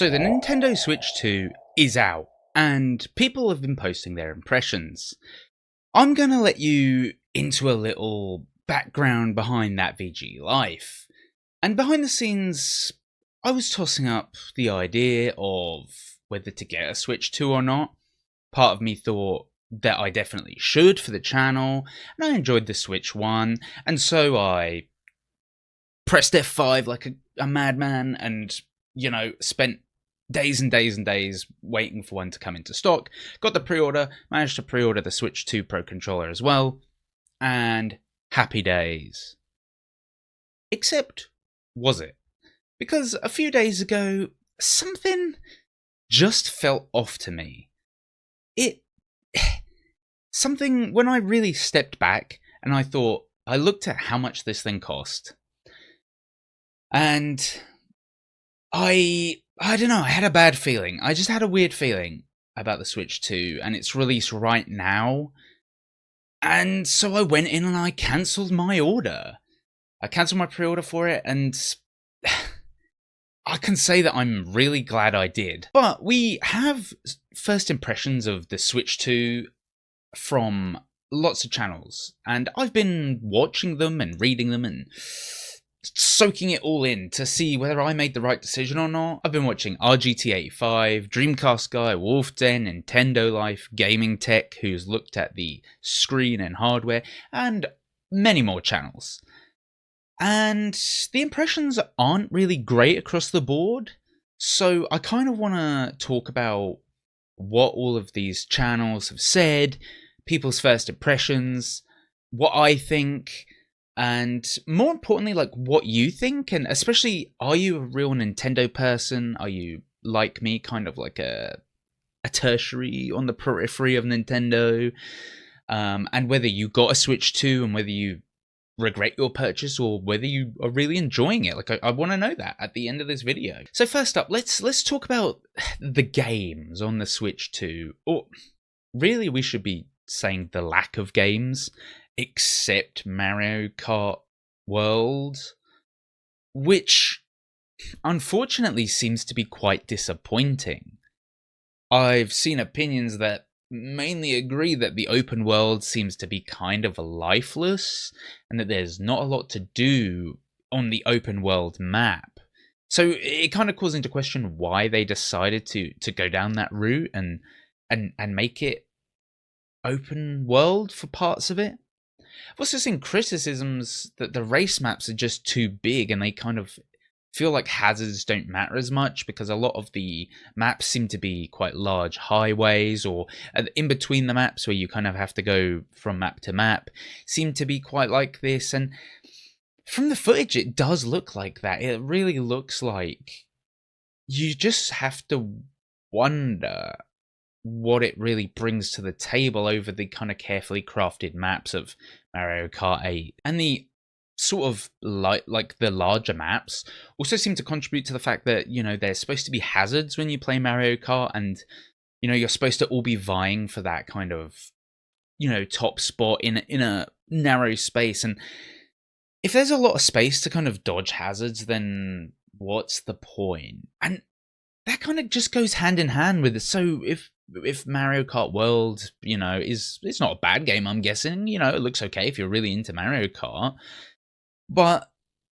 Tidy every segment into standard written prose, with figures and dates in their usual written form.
So the Nintendo Switch 2 is out, and people have been posting their impressions. I'm gonna let you into a little background behind that VG life. And behind the scenes, I was tossing up the idea of whether to get a Switch 2 or not. Part of me thought that I definitely should for the channel, and I enjoyed the Switch 1, and so I pressed F5 like a madman and, spent days and days and days waiting for one to come into stock. Got the pre-order, managed to pre-order the Switch 2 Pro controller as well, and happy days. Except, was it? Because a few days ago, something just felt off to me. Something, when I really stepped back and I looked at how much this thing cost. And I don't know, I had a bad feeling. I just had a weird feeling about the Switch 2 and its release right now. And so I went in and I cancelled my order. I cancelled my pre-order for it, and I can say that I'm really glad I did. But we have first impressions of the Switch 2 from lots of channels, and I've been watching them and reading them and soaking it all in to see whether I made the right decision or not. I've been watching RGT85, Dreamcast Guy, Wulff Den, Nintendo Life, Gaming Tech, who's looked at the screen and hardware, and many more channels. And the impressions aren't really great across the board, so I kind of want to talk about what all of these channels have said, people's first impressions, what I think, and more importantly, like, what you think, and especially, are you a real Nintendo person? Are you, like me, kind of like a tertiary on the periphery of Nintendo? And whether you got a Switch 2 and whether you regret your purchase or whether you are really enjoying it. Like, I want to know that at the end of this video. So first up, let's talk about the games on the Switch 2. Or really, we should be saying the lack of games, except Mario Kart World, which unfortunately seems to be quite disappointing. I've seen opinions that mainly agree that the open world seems to be kind of lifeless and that there's not a lot to do on the open world map. So it kind of calls into question why they decided to go down that route and make it open world for parts of it. I've also seen criticisms that the race maps are just too big and they kind of feel like hazards don't matter as much because a lot of the maps seem to be quite large highways, or in between the maps where you kind of have to go from map to map seem to be quite like this. And from the footage, it does look like that. It really looks like you just have to wonder what it really brings to the table over the kind of carefully crafted maps of Mario Kart 8. And the sort of like the larger maps also seem to contribute to the fact that, there's supposed to be hazards when you play Mario Kart, and, you're supposed to all be vying for that kind of, top spot in a narrow space. And if there's a lot of space to kind of dodge hazards, then what's the point? And that kind of just goes hand in hand with it. So if Mario Kart World, it's not a bad game, I'm guessing, it looks okay if you're really into Mario Kart, but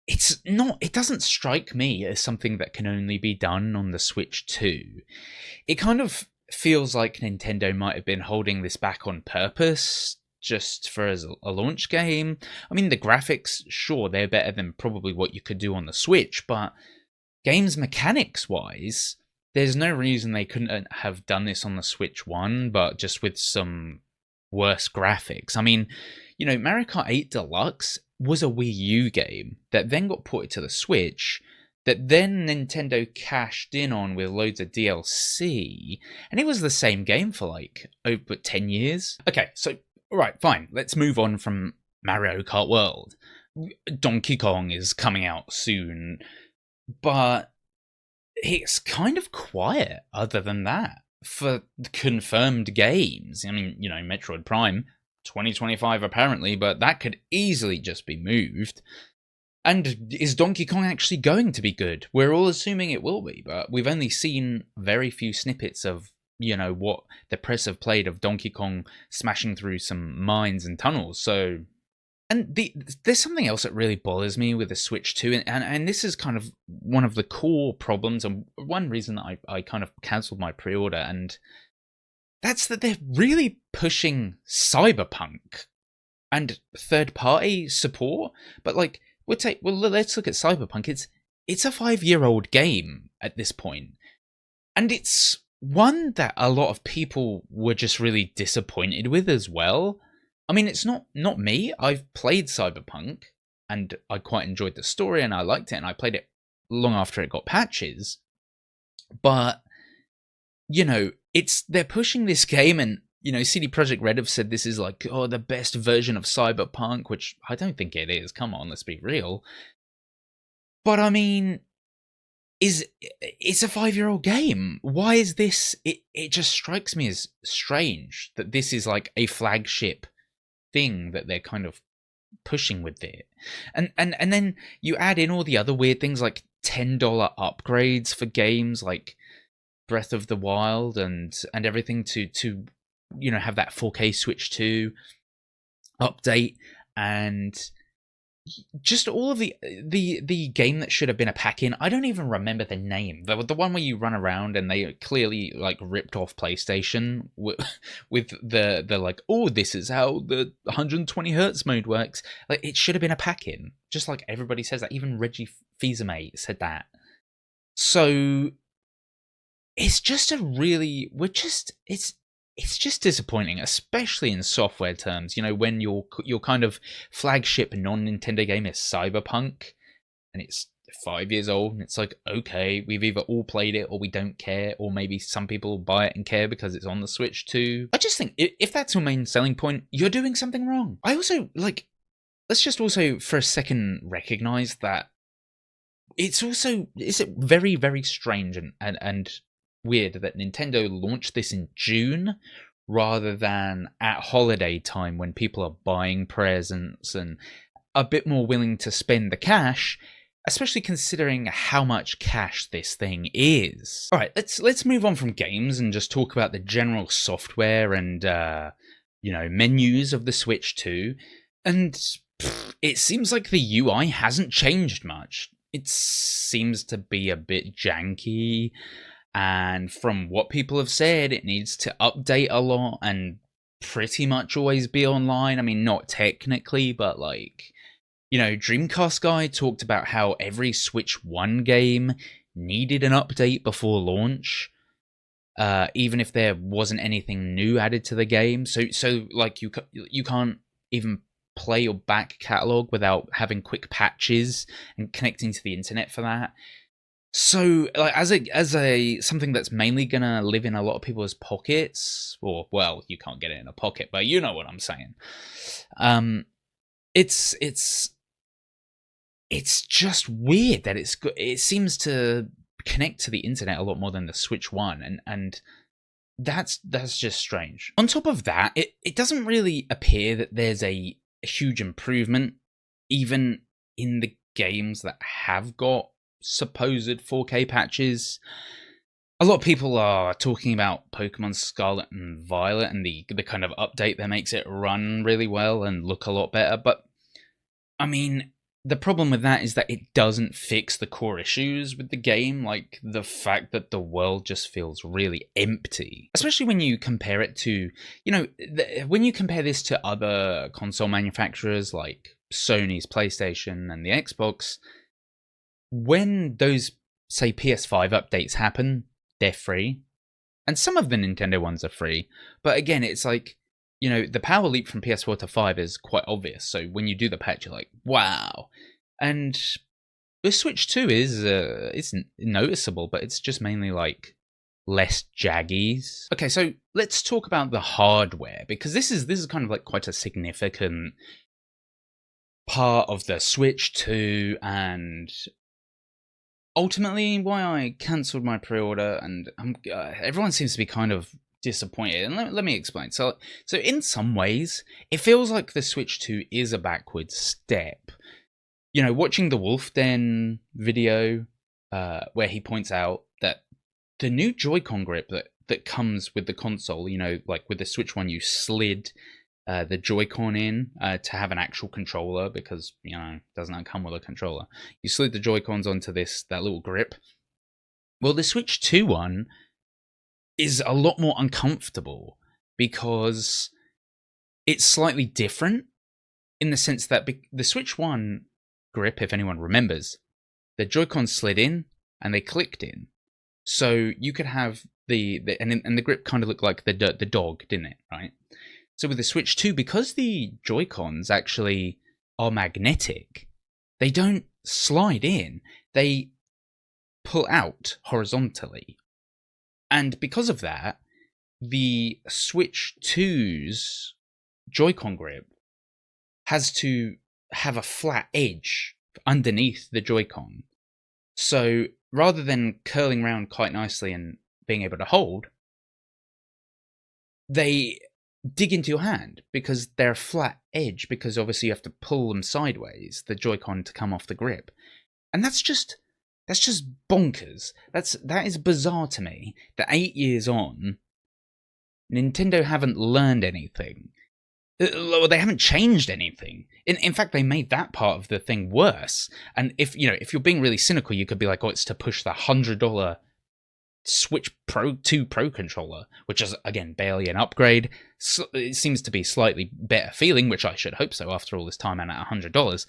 it doesn't strike me as something that can only be done on the Switch 2. It kind of feels like Nintendo might have been holding this back on purpose, just for as a launch game. I mean, the graphics, sure, they're better than probably what you could do on the Switch, but games mechanics-wise, there's no reason they couldn't have done this on the Switch 1, but just with some worse graphics. I mean, Mario Kart 8 Deluxe was a Wii U game that then got ported to the Switch, that then Nintendo cashed in on with loads of DLC, and it was the same game for like over 10 years. Okay, so, alright, fine, let's move on from Mario Kart World. Donkey Kong is coming out soon, but it's kind of quiet other than that for confirmed games. I mean, Metroid Prime 2025 apparently, but that could easily just be moved. And is Donkey Kong actually going to be good? We're all assuming it will be, but we've only seen very few snippets of, what the press have played of Donkey Kong smashing through some mines and tunnels. So, and there's something else that really bothers me with the Switch 2, and this is kind of one of the core problems, and one reason that I kind of cancelled my pre-order, and that's that they're really pushing Cyberpunk and third-party support, but like, let's look at Cyberpunk. It's a 5-year-old game at this point, and it's one that a lot of people were just really disappointed with as well. I mean, it's not me. I've played Cyberpunk, and I quite enjoyed the story, and I liked it, and I played it long after it got patches. But they're pushing this game, and CD Projekt Red have said this is like, the best version of Cyberpunk, which I don't think it is. Come on, let's be real. But I mean, it's a 5-year-old game. Why is this? It just strikes me as strange that this is like a flagship thing that they're kind of pushing with it, and then you add in all the other weird things like $10 upgrades for games like Breath of the Wild and everything to have that 4K Switch 2 update, and just all of the game that should have been a pack-in. I don't even remember the name. The one where you run around and they clearly like ripped off PlayStation with the like, this is how the 120 hertz mode works. Like, it should have been a pack-in, just like everybody says that. Even Reggie Fils-Aimé said that. So it's just it's just disappointing, especially in software terms. When your kind of flagship non-Nintendo game is Cyberpunk, and it's 5 years old, and it's like, okay, we've either all played it or we don't care, or maybe some people buy it and care because it's on the Switch too. I just think if that's your main selling point, you're doing something wrong. I also let's just also for a second recognize that it's very, very strange and weird that Nintendo launched this in June rather than at holiday time when people are buying presents and a bit more willing to spend the cash, especially considering how much cash this thing is. All right, let's move on from games and just talk about the general software and menus of the Switch 2. And it seems like the UI hasn't changed much. It seems to be a bit janky. And from what people have said, it needs to update a lot and pretty much always be online. I mean, not technically, but Dreamcast Guy talked about how every Switch 1 game needed an update before launch, even if there wasn't anything new added to the game. So you can't even play your back catalog without having quick patches and connecting to the internet for that. So, as a something that's mainly gonna live in a lot of people's pockets, or well, you can't get it in a pocket, but you know what I'm saying. It's just weird that it seems to connect to the internet a lot more than the Switch 1, and that's just strange. On top of that, it doesn't really appear that there's a huge improvement, even in the games that have got supposed 4K patches. A lot of people are talking about Pokemon Scarlet and Violet and the kind of update that makes it run really well and look a lot better, but I mean, the problem with that is that it doesn't fix the core issues with the game, like the fact that the world just feels really empty. Especially when you compare it to, when you compare this to other console manufacturers like Sony's PlayStation and the Xbox, when those, say, PS5 updates happen, they're free. And some of the Nintendo ones are free. But again, it's like, the power leap from PS4 to 5 is quite obvious. So when you do the patch, you're like, wow. And the Switch 2 is noticeable, but it's just mainly like less jaggies. Okay, so let's talk about the hardware, because this is kind of like quite a significant part of the Switch 2 and ultimately why I cancelled my pre-order, and everyone seems to be kind of disappointed, and let me explain. So in some ways, it feels like the Switch 2 is a backward step. You know, watching the Wulff Den video, where he points out that the new Joy-Con grip that comes with the console, you know, like with the Switch One, you slid the Joy-Con in to have an actual controller because, you know, it doesn't come with a controller. You slid the Joy-Cons onto that little grip. Well, the Switch 2 one is a lot more uncomfortable because it's slightly different in the sense that the Switch 1 grip, if anyone remembers, the Joy-Cons slid in and they clicked in. So you could have and the grip kind of looked like the dog, didn't it? Right. So with the Switch 2, because the Joy-Cons actually are magnetic, they don't slide in. They pull out horizontally. And because of that, the Switch 2's Joy-Con grip has to have a flat edge underneath the Joy-Con. So rather than curling around quite nicely and being able to hold, they dig into your hand because they're a flat edge, because obviously you have to pull them sideways, the Joy-Con, to come off the grip. And that's just bonkers. That is bizarre to me that 8 years on, Nintendo haven't learned anything. They haven't changed anything. In fact, they made that part of the thing worse. And if you're being really cynical, you could be like, oh, it's to push the $100 Switch Pro 2 Pro controller, which is, again, barely an upgrade. So it seems to be slightly better feeling, which I should hope so after all this time and at $100.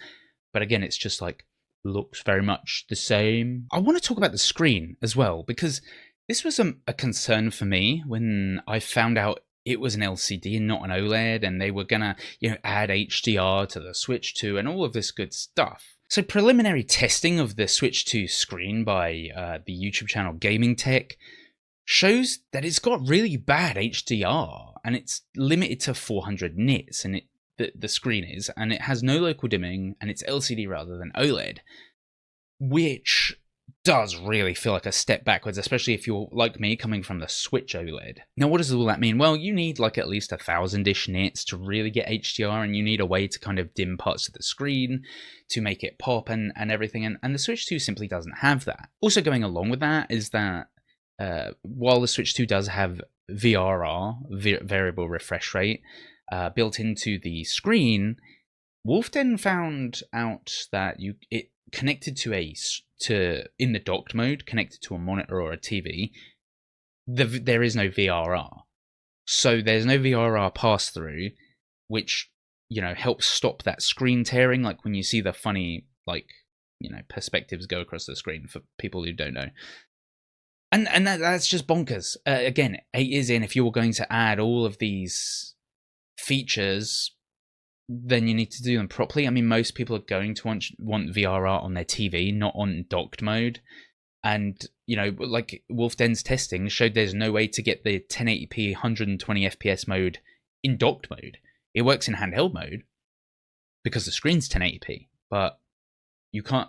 But again, it's just like, looks very much the same. I want to talk about the screen as well, because this was a concern for me when I found out it was an LCD and not an OLED, and they were gonna, add HDR to the Switch 2 and all of this good stuff. So preliminary testing of the Switch 2 screen by the YouTube channel Gaming Tech shows that it's got really bad HDR, and it's limited to 400 nits, and the screen is, and it has no local dimming, and it's LCD rather than OLED, which does really feel like a step backwards, especially if you're like me, coming from the Switch OLED. Now, what does all that mean? Well, you need like at least 1,000-ish nits to really get HDR, and you need a way to kind of dim parts of the screen to make it pop and everything, and the Switch 2 simply doesn't have that. Also going along with that is that while the Switch 2 does have VRR, variable refresh rate, built into the screen, Wulff Den found out that it connected in the docked mode, connected to a monitor or a TV, there is no VRR. So there's no VRR pass through, which, helps stop that screen tearing, like when you see the funny, perspectives go across the screen, for people who don't know. And that's just bonkers. Again, 8 years in, if you were going to add all of these features, then you need to do them properly. I mean, most people are going to want VRR on their TV, not on docked mode. And, like Wulff Den's testing showed, there's no way to get the 1080p 120 FPS mode in docked mode. It works in handheld mode because the screen's 1080p, but you can't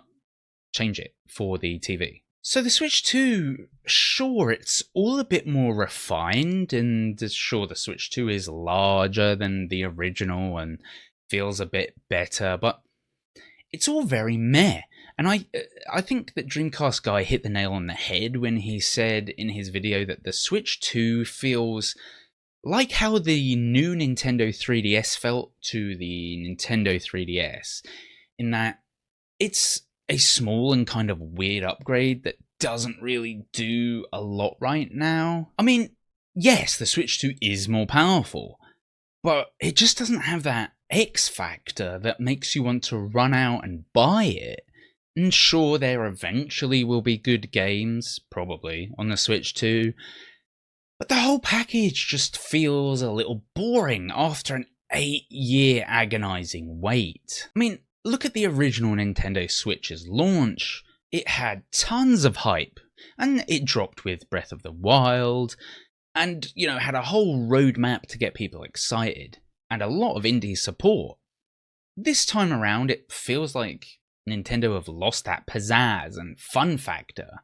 change it for the TV. So the Switch 2, sure, it's all a bit more refined, and sure, the Switch 2 is larger than the original and feels a bit better, but it's all very meh. And I think that Dreamcast Guy hit the nail on the head when he said in his video that the Switch 2 feels like how the new Nintendo 3DS felt to the Nintendo 3DS, in that it's a small and kind of weird upgrade that doesn't really do a lot right now. I mean, yes, the Switch 2 is more powerful, but it just doesn't have that X factor that makes you want to run out and buy it. And sure, there eventually will be good games, probably, on the Switch 2, but the whole package just feels a little boring after an 8-year agonizing wait. I mean, look at the original Nintendo Switch's launch. It had tons of hype, and it dropped with Breath of the Wild, and, had a whole roadmap to get people excited, and a lot of indie support. This time around, it feels like Nintendo have lost that pizzazz and fun factor.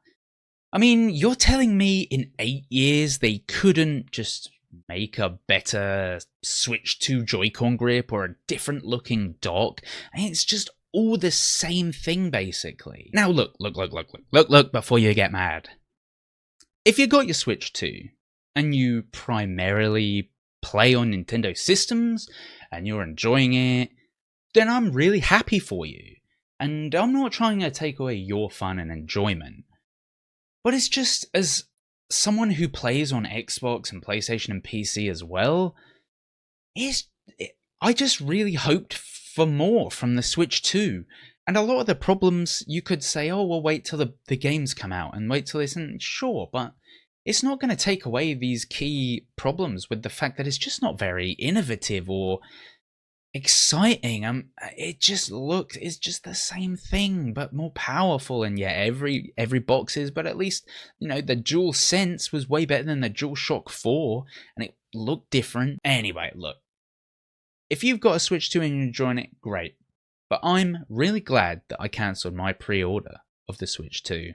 I mean, you're telling me in 8 years they couldn't just make a better Switch 2 Joy-Con grip or a different looking dock? It's just all the same thing, basically. Now look, before you get mad. If you got your Switch 2, and you primarily play on Nintendo systems, and you're enjoying it, then I'm really happy for you. And I'm not trying to take away your fun and enjoyment. But it's just, as someone who plays on Xbox and PlayStation and PC as well, I just really hoped for more from the Switch 2. And a lot of the problems, you could say, oh, well, wait till the games come out and wait till this. And sure, but it's not going to take away these key problems with the fact that it's just not very innovative or exciting. It's just the same thing, but more powerful. And yeah, every box is, but at least, the Dual Sense was way better than the DualShock 4, and it looked different. Anyway, look. If you've got a Switch 2 and you're enjoying it, great. But I'm really glad that I cancelled my pre-order of the Switch 2.